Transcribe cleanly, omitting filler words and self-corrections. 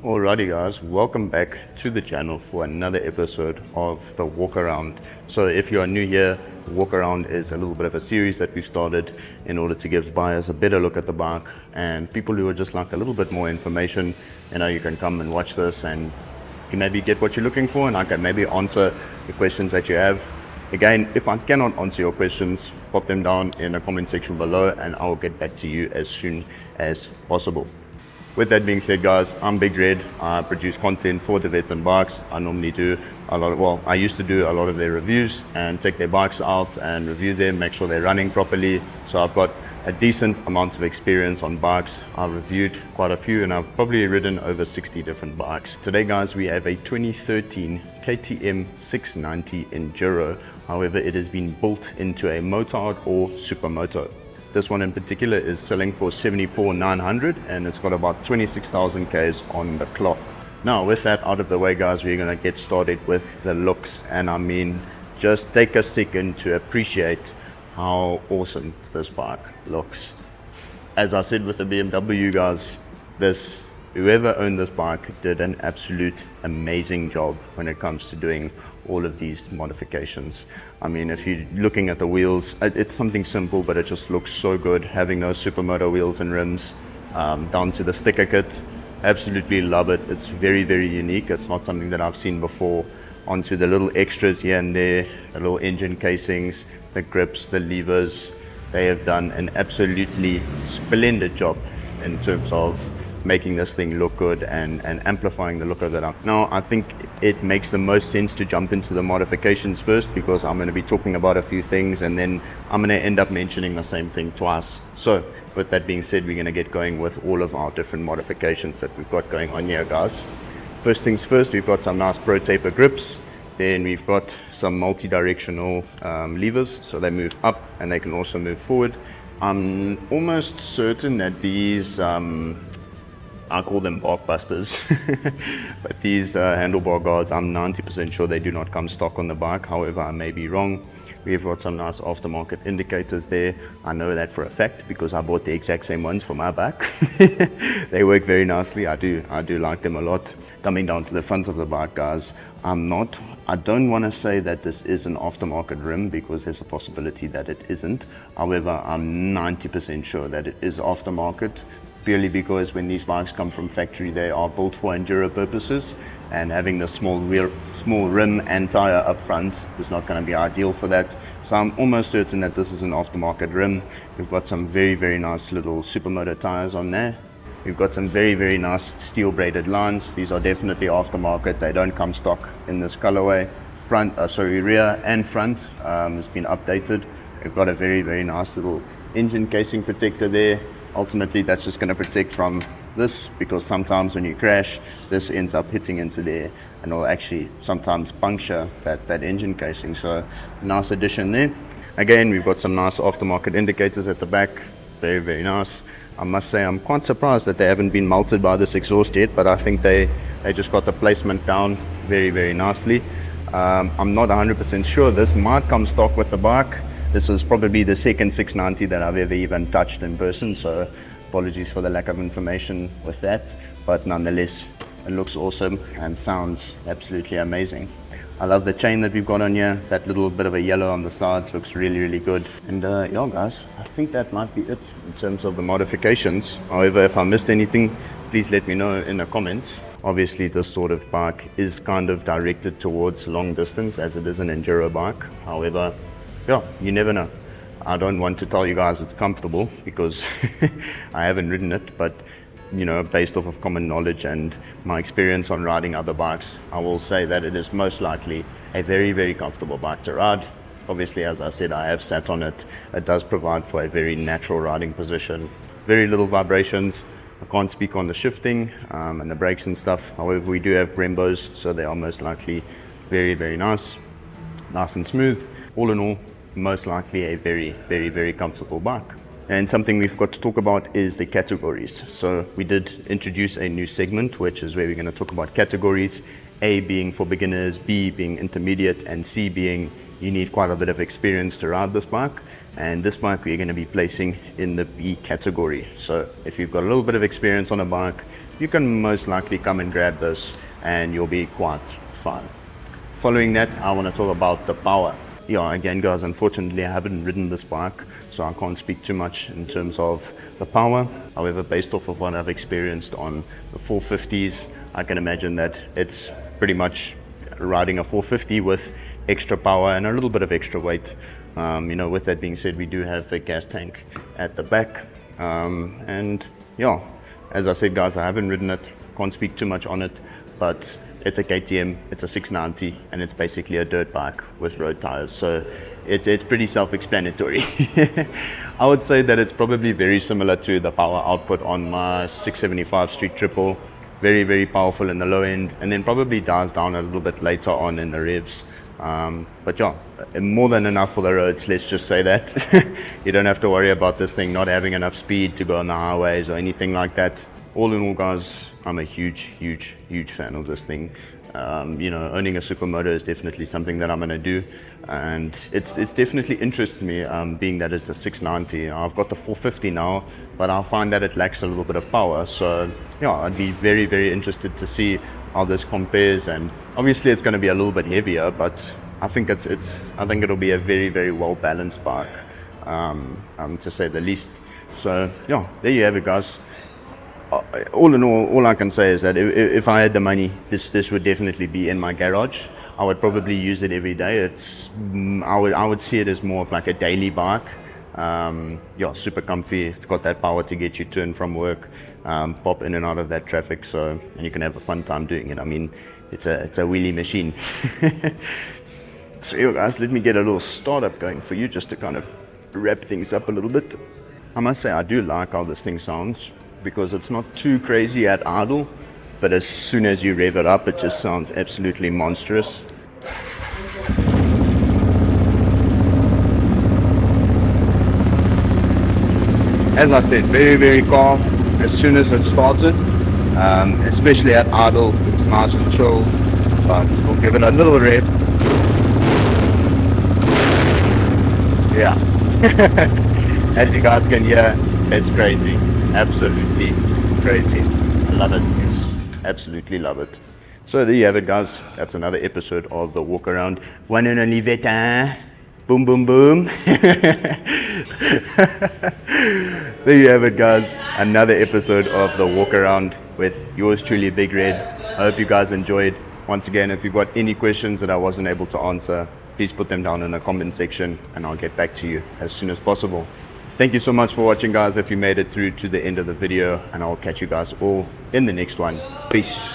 Alrighty guys, welcome back to the channel for another episode of the walk around. So if you are new here, walk around is a little bit of a series that we started in order to give buyers a better look at the bike, and people who would just like a little bit more information, you can come and watch this and you maybe get what you're looking for, and I can maybe answer the questions that you have. Again, if I cannot answer your questions, pop them down in the comment section below and I'll get back to you as soon as possible. With that being said guys, I'm Big Red. I produce content for Dewet&Bikes. I normally do I used to do a lot of their reviews and take their bikes out and review them, make sure they're running properly. So I've got a decent amount of experience on bikes. I've reviewed quite a few and I've probably ridden over 60 different bikes. Today guys, we have a 2013 KTM 690 Enduro. However, it has been built into a Motard or Supermoto. This one in particular is selling for $74,900 and it's got about 26,000 Ks on the clock. Now with that out of the way guys, we're going to get started with the looks, and I mean just take a second to appreciate how awesome this bike looks. As I said with the BMW guys, whoever owned this bike did an absolute amazing job when it comes to doing all of these modifications. I mean, if you're looking at the wheels, it's something simple, but it just looks so good. Having those Supermoto wheels and rims, down to the sticker kit, absolutely love it. It's very, very unique. It's not something that I've seen before. Onto the little extras here and there, the little engine casings, the grips, the levers. They have done an absolutely splendid job in terms of making this thing look good and amplifying the look of it. Now I think it makes the most sense to jump into the modifications first, because I'm going to be talking about a few things and then I'm going to end up mentioning the same thing twice. So with that being said, we're going to get going with all of our different modifications that we've got going on here guys. First things first, we've got some nice Pro Taper grips. Then we've got some multi-directional levers, so they move up and they can also move forward. I'm almost certain that these I call them bark busters, but these handlebar guards, I'm 90% sure they do not come stock on the bike. However, I may be wrong. We've got some nice aftermarket indicators there. I know that for a fact because I bought the exact same ones for my bike. They work very nicely. I do like them a lot. Coming down to the front of the bike guys, I don't want to say that this is an aftermarket rim, because there's a possibility that it isn't. However, I'm 90% sure that it is aftermarket, purely because when these bikes come from factory, they are built for enduro purposes, and having the small rim and tire up front is not going to be ideal for that. So I'm almost certain that this is an aftermarket rim. We've got some very, very nice little Supermoto tires on there. We've got some very, very nice steel braided lines. These are definitely aftermarket. They don't come stock in this colorway. Rear and front has been updated. We've got a very, very nice little engine casing protector there. Ultimately, that's just going to protect from this, because sometimes when you crash, this ends up hitting into there and will actually sometimes puncture that engine casing. So nice addition there. Again, we've got some nice aftermarket indicators at the back. Very, very nice. I must say I'm quite surprised that they haven't been melted by this exhaust yet, but I think they just got the placement down very, very nicely. I'm not 100% sure. This might come stock with the bike. This is probably the second 690 that I've ever even touched in person, so apologies for the lack of information with that, but nonetheless it looks awesome and sounds absolutely amazing. I love the chain that we've got on here. That little bit of a yellow on the sides looks really, really good. And yeah guys, I think that might be it in terms of the modifications. However, if I missed anything, please let me know in the comments. Obviously this sort of bike is kind of directed towards long distance, as it is an enduro bike. However, yeah, you never know. I don't want to tell you guys it's comfortable, because I haven't ridden it, but based off of common knowledge and my experience on riding other bikes, I will say that it is most likely a very, very comfortable bike to ride. Obviously, as I said, I have sat on it. It does provide for a very natural riding position. Very little vibrations. I can't speak on the shifting and the brakes and stuff. However, we do have Brembos, so they are most likely very, very nice and smooth. All in all, most likely a very, very, very comfortable bike. And something we've got to talk about is the categories. So we did introduce a new segment, which is where we're going to talk about categories. A being for beginners, B being intermediate, and C being you need quite a bit of experience to ride this bike. And this bike we're going to be placing in the B category. So if you've got a little bit of experience on a bike, you can most likely come and grab this and you'll be quite fine. Following that, I want to talk about the power. Yeah, again guys, unfortunately I haven't ridden this bike, so I can't speak too much in terms of the power. However, based off of what I've experienced on the 450s, I can imagine that it's pretty much riding a 450 with extra power and a little bit of extra weight. You know, with that being said, we do have a gas tank at the back, and yeah, as I said guys, I haven't ridden it, can't speak too much on it, but it's a KTM, it's a 690, and it's basically a dirt bike with road tires, so it's pretty self-explanatory. I would say that it's probably very similar to the power output on my 675 Street Triple. Very, very powerful in the low end, and then probably dies down a little bit later on in the revs. But yeah, more than enough for the roads, let's just say that. You don't have to worry about this thing not having enough speed to go on the highways or anything like that. All in all guys, I'm a huge fan of this thing. You know, owning a Supermoto is definitely something that I'm going to do, and it's definitely interests me, being that it's a 690. I've got the 450 now, but I find that it lacks a little bit of power, so yeah, I'd be very interested to see how this compares. And obviously it's going to be a little bit heavier, but I think I think it'll be a very well balanced bike, to say the least. So yeah, there you have it guys. All in all I can say is that if I had the money, this would definitely be in my garage. I would probably use it every day. I would see it as more of like a daily bike. Yeah, super comfy. It's got that power to get you to and from work, pop in and out of that traffic, so, and you can have a fun time doing it. I mean, it's a wheelie machine. So yeah guys, let me get a little startup going for you just to kind of wrap things up a little bit. I must say I do like how this thing sounds, because it's not too crazy at idle, but as soon as you rev it up, it just sounds absolutely monstrous. As I said, very calm as soon as it started, especially at idle. It's nice and chill, but we'll give it a little rev. Yeah. As you guys can hear, it's crazy. Absolutely crazy. I love it. Absolutely love it. So there you have it guys. That's another episode of the walk around. One and only Veta. Boom boom. There you have it guys. Another episode of the walk around with yours truly, Big Red. I hope you guys enjoyed. Once again, if you've got any questions that I wasn't able to answer, please put them down in the comment section and I'll get back to you as soon as possible. Thank you so much for watching guys, if you made it through to the end of the video, and I'll catch you guys all in the next one. Peace.